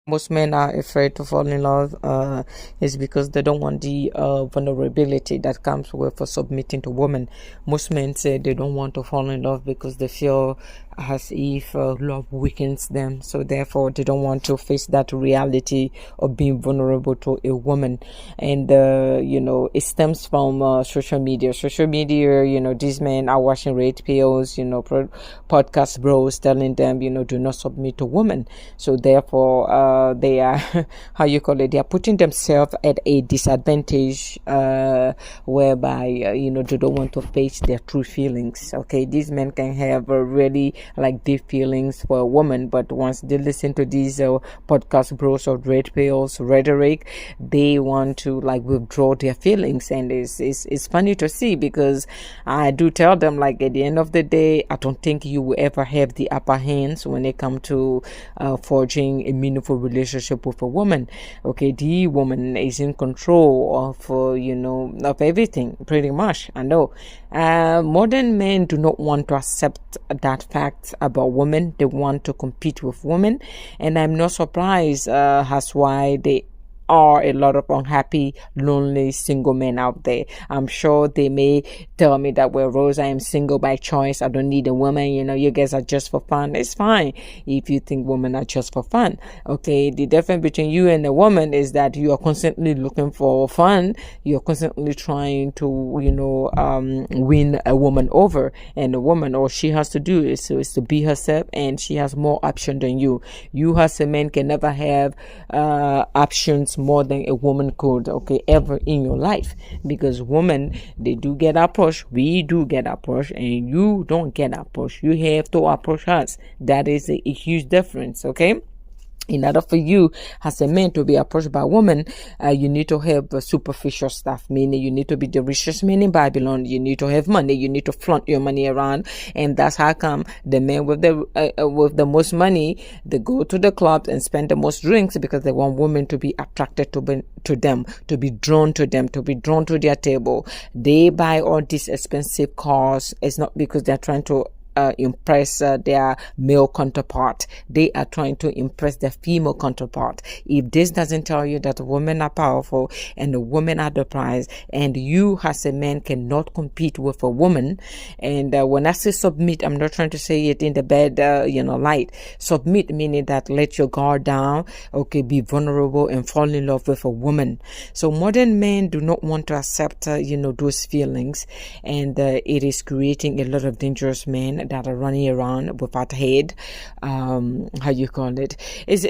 Most men are afraid to fall in love is because they don't want the vulnerability that comes with submitting to women. Most men say they don't want to fall in love because they feel as if love weakens them, so therefore they don't want to face that reality of being vulnerable to a woman. And it stems from social media. These men are watching red pills, podcast bros telling them, do not submit to women. So therefore they are they are putting themselves at a disadvantage, whereby they don't want to face their true feelings. Okay, these men can have really like deep feelings for a woman, but once they listen to these podcast bros or red pills rhetoric, they want to like withdraw their feelings. And it's funny to see, because I do tell them, like, at the end of the day, I don't think you will ever have the upper hands when it comes to forging a meaningful relationship with a woman. Okay, the woman is in control of of everything, pretty much. I know modern men do not want to accept that fact about women. They want to compete with women, and I'm not surprised as why they are a lot of unhappy, lonely, single men out there. I'm sure they may tell me that, well, Rose, I am single by choice. I don't need a woman. You guys are just for fun. It's fine if you think women are just for fun. Okay, the difference between you and a woman is that you are constantly looking for fun. You're constantly trying to, win a woman over. And a woman, all she has to do is to be herself, and she has more options than you. You as a man can never have options more than a woman could, okay, ever in your life, because women, they do get approached, we do get approached, and you don't get approached. You have to approach us. That is a huge difference. Okay, in order for you as a man to be approached by a woman, you need to have superficial stuff, meaning you need to be the richest man in Babylon. You need to have money. You need to flaunt your money around, and that's how come the men with the most money, they go to the clubs and spend the most drinks, because they want women to be attracted to them, to be drawn to them, to be drawn to their table. They buy all these expensive cars. It's not because they're trying to impress their male counterpart. They are trying to impress their female counterpart. If this doesn't tell you that women are powerful and the women are the prize, and you as a man cannot compete with a woman, and when I say submit, I'm not trying to say it in the bad light. Submit meaning that let your guard down, okay, be vulnerable and fall in love with a woman. So modern men do not want to accept those feelings, and it is creating a lot of dangerous men that are running around without head. Is